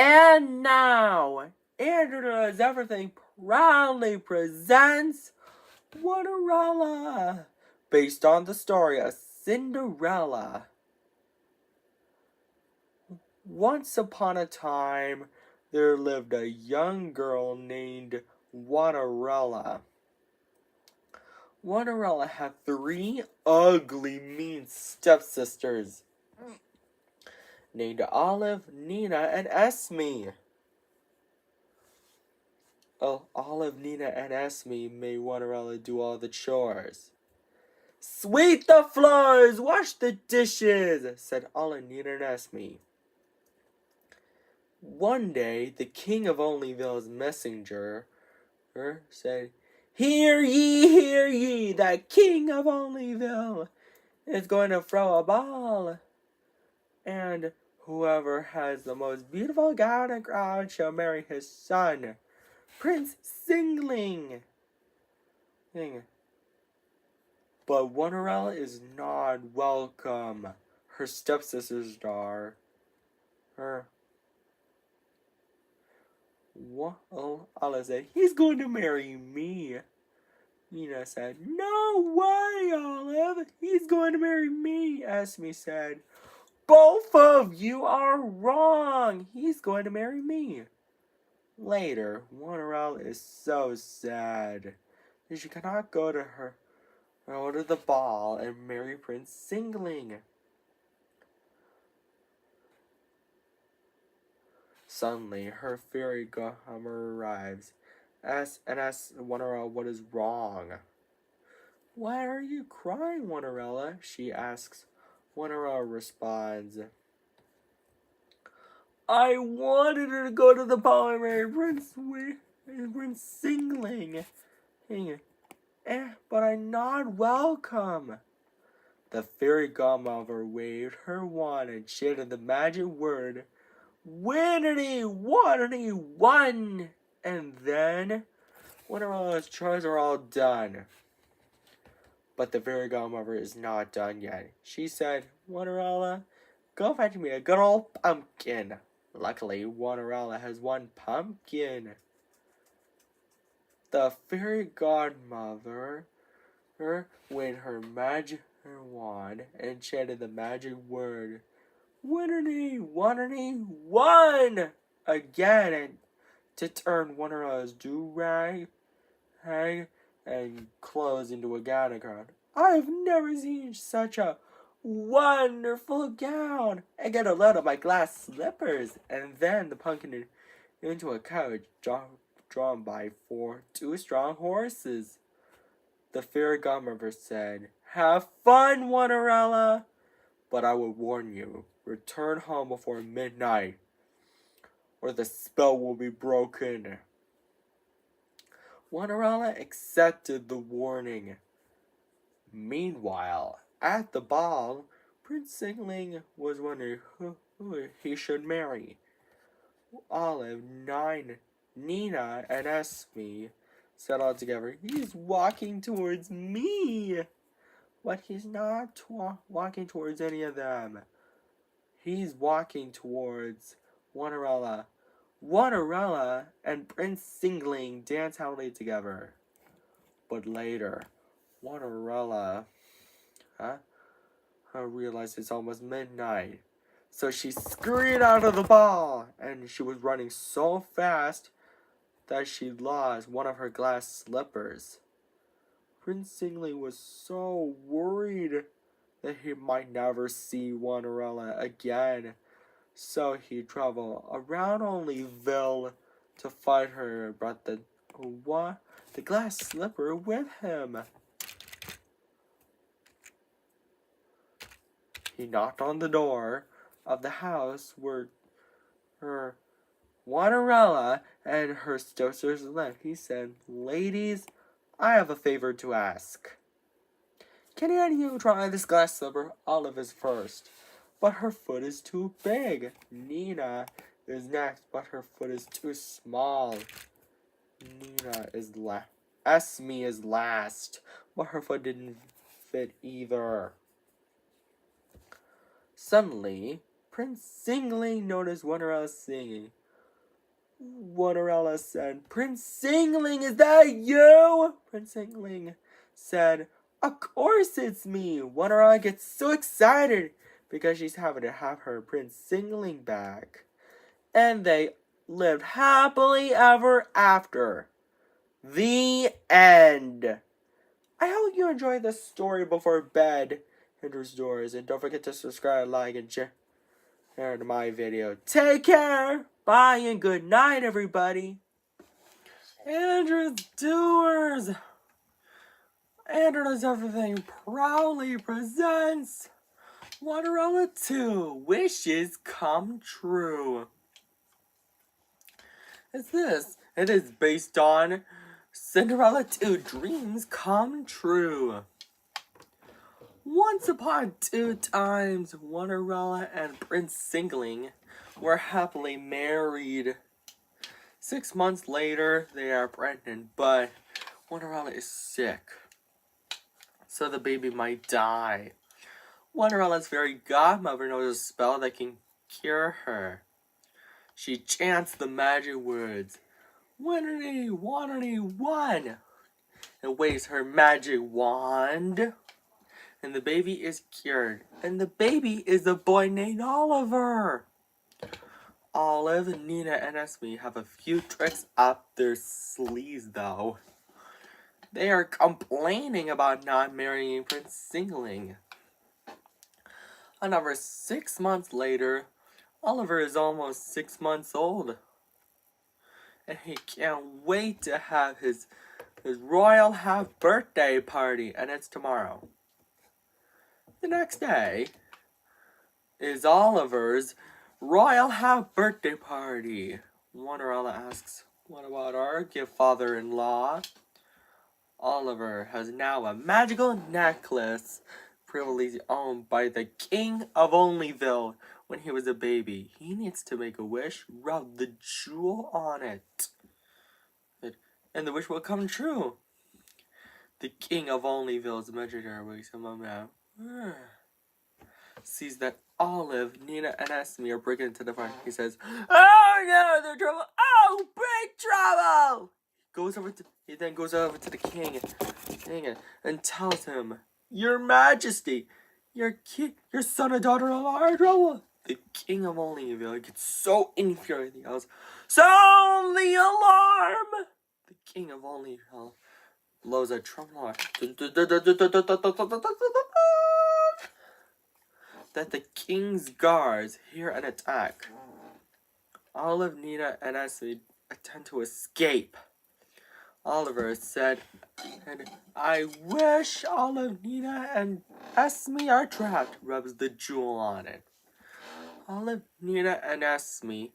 And now, Andrew Does Everything proudly presents Cinderella, based on the story of Cinderella. Once upon a time, there lived a young girl named Cinderella. Cinderella had 3 ugly, mean stepsisters named Olive, Nina, and Esme. Olive, Nina, and Esme made Cinderella do all the chores. "Sweep the floors, wash the dishes," said Olive, Nina, and Esme. One day, the king of Onlyville's messenger said, hear ye, the king of Onlyville is going to throw a ball. And whoever has the most beautiful gown and crown shall marry his son, Prince Singling. But Cinderella is not welcome. Her stepsisters are. Olive said, he's going to marry me. Nina said, no way, Olive. He's going to marry me. Esme said, both of you are wrong. He's going to marry me. Later, Cinderella is so sad that she cannot go to the ball and marry Prince Singling. Suddenly, her fairy godmother arrives and asks Cinderella what is wrong. Why are you crying, Cinderella? She asks. Cinderella responds, I wanted her to go to the ball and marry Prince Singling, but I'm not welcome. The fairy godmother waved her wand and chanted the magic word, Winnity, Waterity, one! And then, Cinderella's chores are all done. But the fairy godmother is not done yet. She said, Cinderella, go fetch me a good old pumpkin. Luckily, Cinderella has one pumpkin. The fairy godmother waved her magic wand and chanted the magic word, Winnity, Waterity, one! Again, and to turn Cinderella's do-rag and clothes into a gown. I've never seen such a wonderful gown. I get a load of my glass slippers, and then the pumpkin into a carriage drawn by 2 strong horses. The fairy godmother said, have fun, Cinderella, but I will warn you, return home before midnight, or the spell will be broken. Cinderella accepted the warning. Meanwhile, at the ball, Prince Singling was wondering who he should marry. Olive, Nina, and Esme said all together, he's walking towards me. But he's not walking towards any of them. He's walking towards Cinderella. Cinderella and Prince Singling dance happily together. But later, Cinderella realized it's almost midnight. So she scurried out of the ball, and she was running so fast that she lost one of her glass slippers. Prince Singling was so worried that he might never see Cinderella again. So he traveled around Onlyville to find her and brought the glass slipper with him. He knocked on the door of the house where her Cinderella and her stepsisters lived. He said, ladies, I have a favor to ask. Can any of you try this glass slipper? Olive is first, but her foot is too big. Nina is next, but her foot is too small. Esme is last, but her foot didn't fit either. Suddenly, Prince Singling noticed Cinderella singing. Cinderella said. Prince Singling, is that you? Prince Singling said, of course it's me. Cinderella gets so excited because she's having to have her Prince Singling back. And they lived happily ever after. The end. I hope you enjoyed this story before bed, Hinder's Doors. And don't forget to subscribe, like, and share to my video. Take care. Bye and good night, everybody. Andrew's Doers. Andrew Does Everything proudly presents Cinderella 2 Wishes Come True. It's this. It is based on Cinderella 2 Dreams Come True. Once upon two times, Cinderella and Prince Singling were happily married. 6 months later, they are pregnant, but Cinderella is sick, so the baby might die. Cinderella's fairy godmother knows a spell that can cure her. She chants the magic words, "Winnerly, wannerly, one," and waves her magic wand, and the baby is cured. And the baby is a boy named Oliver. Olive, Nina, and Esme have a few tricks up their sleeves, though. They are complaining about not marrying Prince Singling. Another 6 months later, Oliver is almost 6 months old. And he can't wait to have his royal birthday party, and it's tomorrow. The next day is Oliver's royal birthday party. Cinderella asks, what about our gift, father-in-law? Oliver has now a magical necklace previously owned by the King of Onlyville when he was a baby. He needs to make a wish, rub the jewel on it, and the wish will come true. The King of Onlyville's magic wakes him up now. Sees that Olive, Nina, and Esme are breaking into the party. He says, "Oh no, they're trouble! Oh, big trouble!" He then goes over to the king and tells him, "Your Majesty, your son and daughter-in-law are in trouble." The King of Onlyville gets so infuriated, he yells, "Sound the alarm!" The King of Onlyville blows a trumpet that the king's guards hear an attack. Olive, Nina, and Esme attempt to escape. Oliver said, and I wish Olive, Nina, and Esme are trapped, rubs the jewel on it. Olive, Nina, and Esme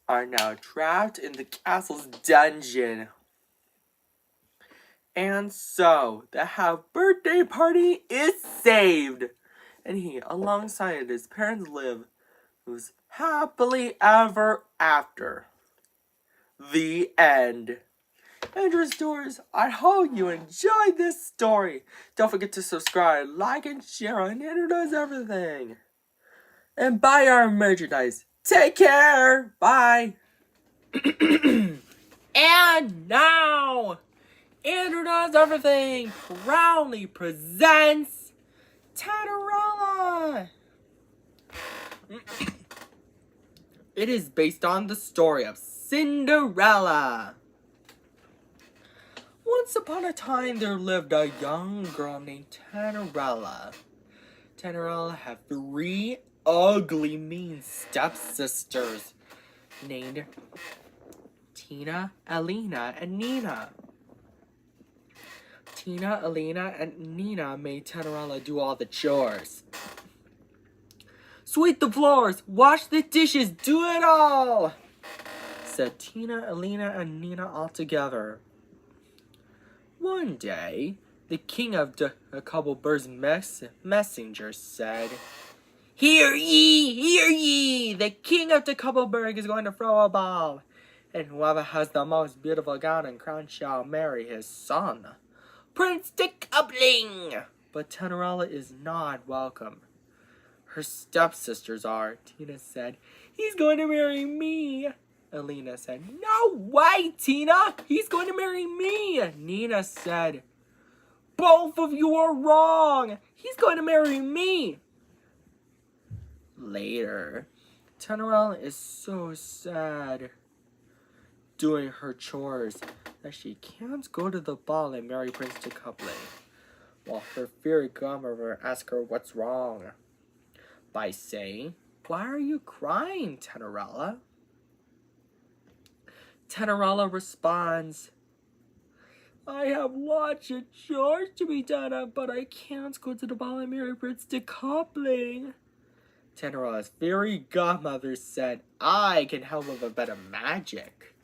are now trapped in the castle's dungeon. And so, the birthday party is saved. And he, alongside his parents, lives happily ever after. The end. Andrew's Doors, I hope you enjoyed this story. Don't forget to subscribe, like, and share on Andrew Does Everything. And buy our merchandise. Take care. Bye. And now, Andrew Does Everything proudly presents Cinderella. It is based on the story of Cinderella. Once upon a time, there lived a young girl named Cinderella. Cinderella had 3 ugly, mean stepsisters named Tina, Elena, and Nina. Tina, Elena, and Nina made Cinderella do all the chores. Sweep the floors, wash the dishes, do it all, said Tina, Elena, and Nina all together. One day, the king of Decagonal's messengers said, Hear ye! The king of Decagonal is going to throw a ball, and whoever has the most beautiful gown and crown shall marry his son, Prince Decagonal. But Cinderella is not welcome. Her stepsisters are. Tina said, He's going to marry me. Alina said. No way, Tina! He's going to marry me! Nina said. Both of you are wrong! He's going to marry me! Later, Cinderella is so sad doing her chores that she can't go to the ball and marry Prince Decagonal, while her fairy godmother asks her what's wrong by saying, Why are you crying, Cinderella? Cinderella responds, I have lots of chores to be done, but I can't go to the ball and marry Prince Decagonal. Cinderella's fairy godmother said, I can help with a bit of magic.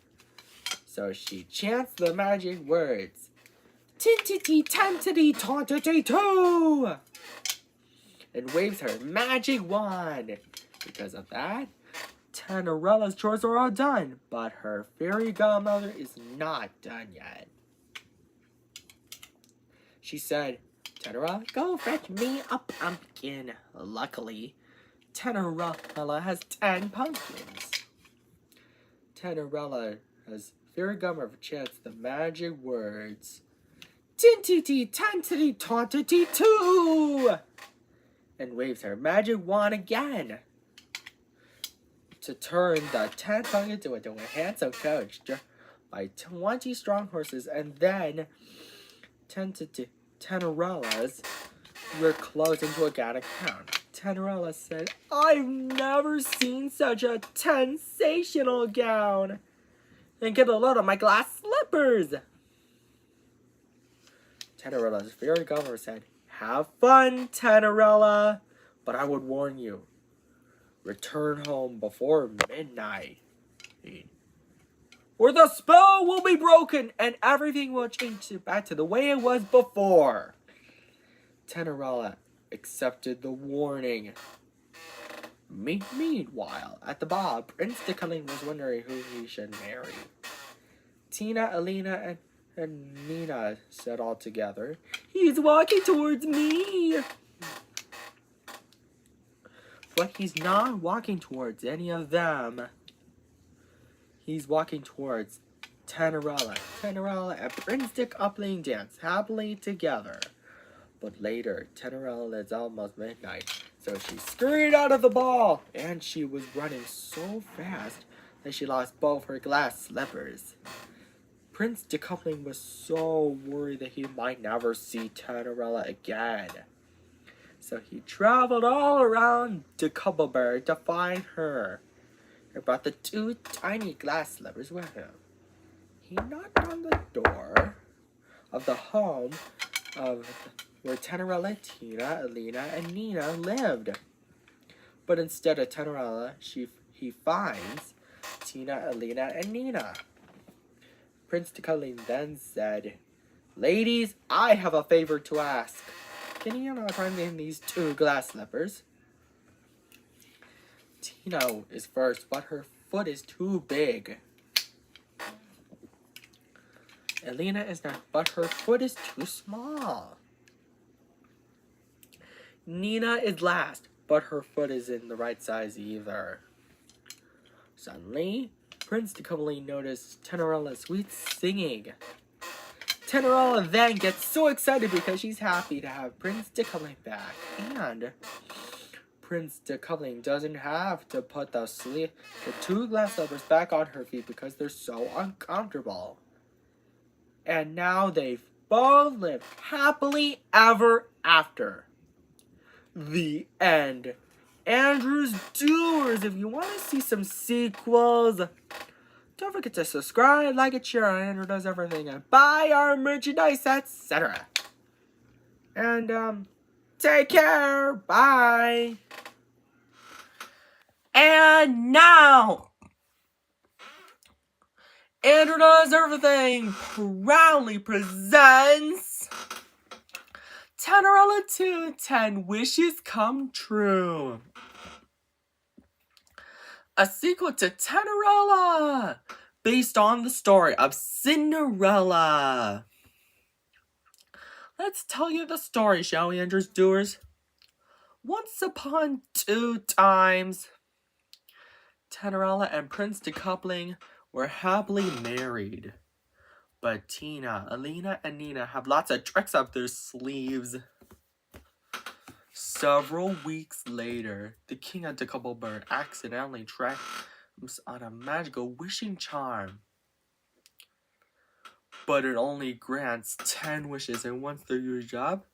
So she chants the magic words, Tin-ti-ti-tan-ti-ti-ta-ti-ti-too, and waves her magic wand. Because of that, Cinderella's chores are all done, but her fairy godmother is not done yet. She said, Cinderella, go fetch me a pumpkin. Luckily, Cinderella has 10 pumpkins. Cinderella's fairy godmother chants the magic words, Tin-ti-ti-tan-ti-ti-ta-ti-ti-too, and waves her magic wand again to turn the 10 pumpkins into a handsome coach by 20 strong horses, and then Cinderella's were closed into a gown. Cinderella said, I've never seen such a sensational gown. And get a load of my glass slippers. Cinderella's fairy godmother said, Have fun, Cinderella, but I would warn you, return home before midnight, or the spell will be broken and everything will change back to the way it was before. Cinderella accepted the warning. Meanwhile, at the ball, Prince Decagonal was wondering who he should marry. Tina, Alina, and Nina said all together, He's walking towards me. But he's not walking towards any of them. He's walking towards Cinderella. Cinderella and Prince Decagonal dance happily together. But later, Cinderella is almost midnight, so she scurried out of the ball, and she was running so fast that she lost both her glass slippers. Prince Decagonal was so worried that he might never see Cinderella again. So he traveled all around Decagonal to find her, and brought the 2 tiny glass slippers with him. He knocked on the door of the home of where Cinderella, Tina, Alina, and Nina lived. But instead of Cinderella, he finds Tina, Alina, and Nina. Prince Decagonal then said, Ladies, I have a favor to ask. Can you find me these 2 glass slippers? Tina is first, but her foot is too big. Alina is next, but her foot is too small. Nina is last, but her foot isn't the right size either. Suddenly, Prince Decagonal noticed Cinderella's sweet singing. Cinderella then gets so excited because she's happy to have Prince Decagonal back. And Prince Decagonal doesn't have to put the 2 glass slippers back on her feet because they're so uncomfortable. And now they've both lived happily ever after. The end. Andrew's Doers. If you want to see some sequels, don't forget to subscribe, like, and share. Andrew does everything, and buy our merchandise, etc. And take care. Bye. And now, Andrew Does Everything proudly presents Cinderella 2, 10 Wishes Come True. A sequel to Cinderella, based on the story of Cinderella. Let's tell you the story, shall we, Andrew's Doers? Once upon 2 times, Cinderella and Prince Decoupling were happily married. But Tina, Alina, and Nina have lots of tricks up their sleeves. Several weeks later, the king of Decouple Bird accidentally tries on a magical wishing charm. But it only grants 10 wishes, and once they're used up,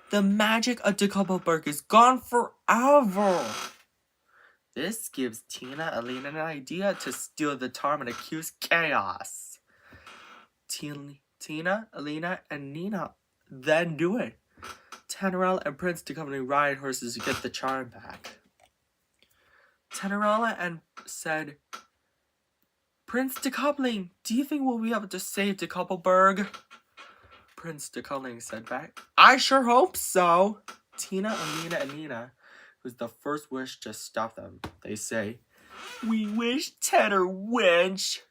the magic of Decouple Bird is gone forever. This gives Tina, Alina an idea to steal the charm and accuse chaos. Tina, Alina, and Nina then do it. Cinderella and Prince Decoupling ride horses to get the charm back. Cinderella said, Prince Decoupling, do you think we'll be able to save Decoupleburg? Prince Decoupling said back, I sure hope so. Tina, Alina, and Nina, who's the first wish, just stop them. They say, we wish Tedder winch.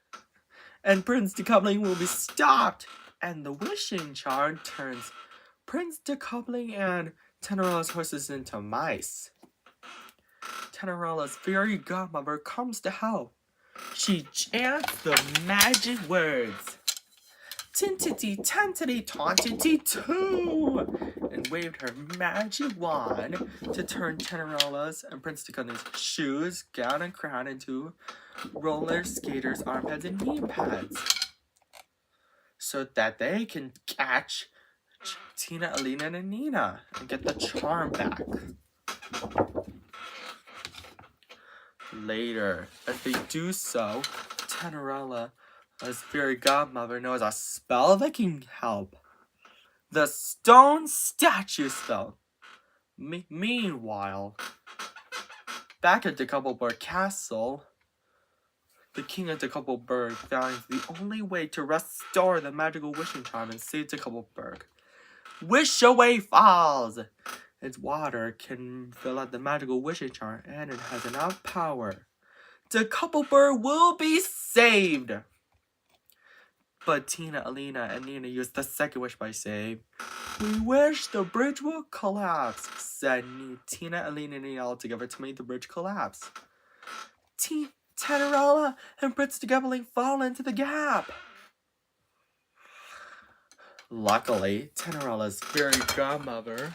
And Prince Decoupling will be stopped. And the wishing charm turns Prince Decoupling and Cinderella's horses into mice. Cinderella's fairy godmother comes to help. She chants the magic words, tintity tantity tantity too, and waved her magic wand to turn Cinderella's and Prince Decoupling's shoes, gown, and crown into roller skaters, arm pads, and knee pads, so that they can catch Tina, Alina, and Nina and get the charm back. Later, as they do so, Cinderella, as fairy godmother, knows a spell that can help. The stone statue spell. Meanwhile, back at Decoupleburg Castle, the king of Decoupleburg finds the only way to restore the magical wishing charm and save Decoupleburg. Wish Away Falls! Its water can fill out the magical wishing charm, and it has enough power. Decoupleburg will be saved! But Tina, Alina, and Nina use the second wish by saying, we wish the bridge will collapse, said Tina, Alina, and Nina all together to make the bridge collapse. Cinderella and Prince Decoupling fall into the gap. Luckily, Cinderella's fairy godmother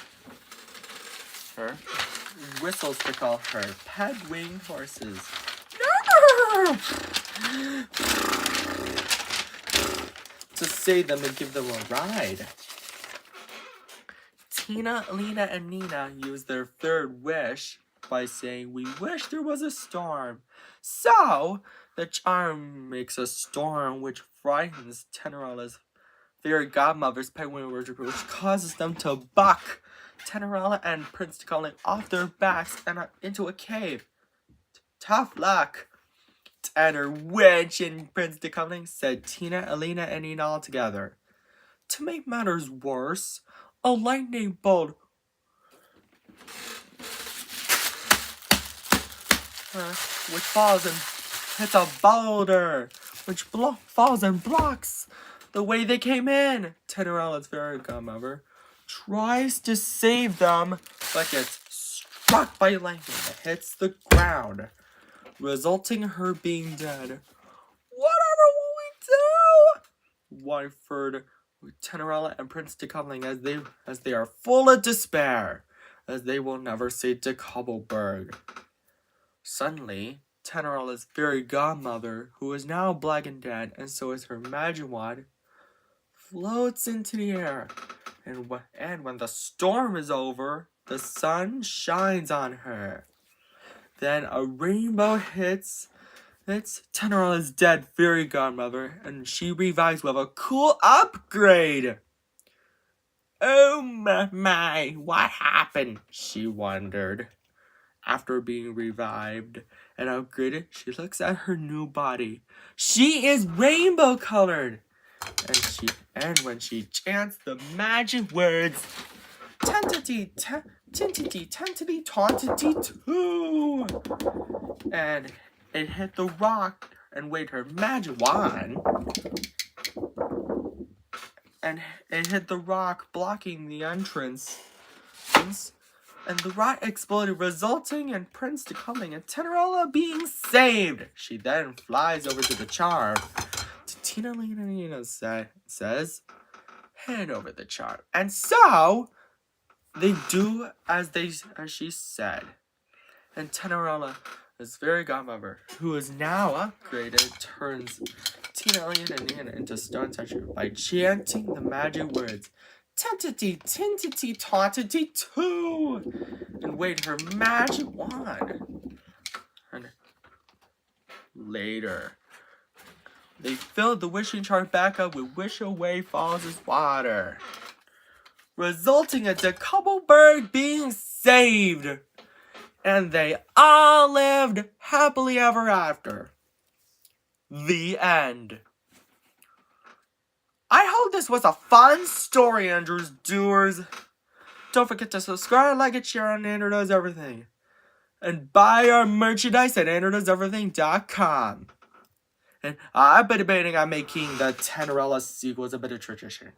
whistles to call her pet winged horses to save them and give them a ride. Tina, Alina, and Nina use their third wish by saying, we wish there was a storm. So, the charm makes a storm which frightens Cinderella's fairy godmother's pet winged worshiper, which causes them to buck Cinderella and Prince Decoupling off their backs and into a cave. Tough luck, Tedder Winch and Prince Decoupling, said Tina, Alina, and Nina all together. To make matters worse, a lightning bolt which falls and hits a boulder, which falls and blocks the way they came in. Cinderella's fairy godmother tries to save them, but gets struck by lightning that hits the ground, resulting in her being dead. Whatever will we do? Whimpered Cinderella and Prince Decoupling as they are full of despair, as they will never see Decoupleburg. Suddenly, Cinderella's fairy godmother, who is now black and dead, and so is her magic wand, floats into the air. And when the storm is over, the sun shines on her. Then a rainbow hits Cinderella's dead fairy godmother, and she revives with a cool upgrade. Oh my, what happened? She wondered. After being revived and upgraded, she looks at her new body. She is rainbow colored. And when she chants the magic words, tantity tantity tantity tantity too, and it hit the rock and waved her magic wand, and it hit the rock blocking the entrance, and the rot exploded, resulting in Prince Decagonal and Cinderella being saved. She then flies over to the charm. Tina Lena says, hand over the charm. And so, they do as she said. And Cinderella's fairy godmother, who is now upgraded, turns Tina and Nina into stone statue by chanting the magic words, tentity, tentity, tauntity, two, and wave her magic wand. And later, they filled the wishing jar back up with Wish Away Falls' water, resulting in Decagonal Bird being saved. And they all lived happily ever after. The end. I hope this was a fun story, Andrews Doers. Don't forget to subscribe, like, and share on Andrew Does Everything. And buy our merchandise at AndrewDoesEverything.com. And I've been debating on making the Cinderella sequels a bit of tradition.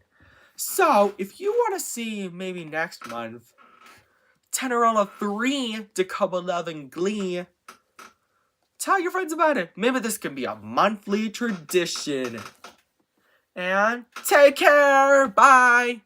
So, if you want to see maybe next month, Cinderella 3, Decagonal Love and Glee, tell your friends about it. Maybe this can be a monthly tradition. And take care. Bye.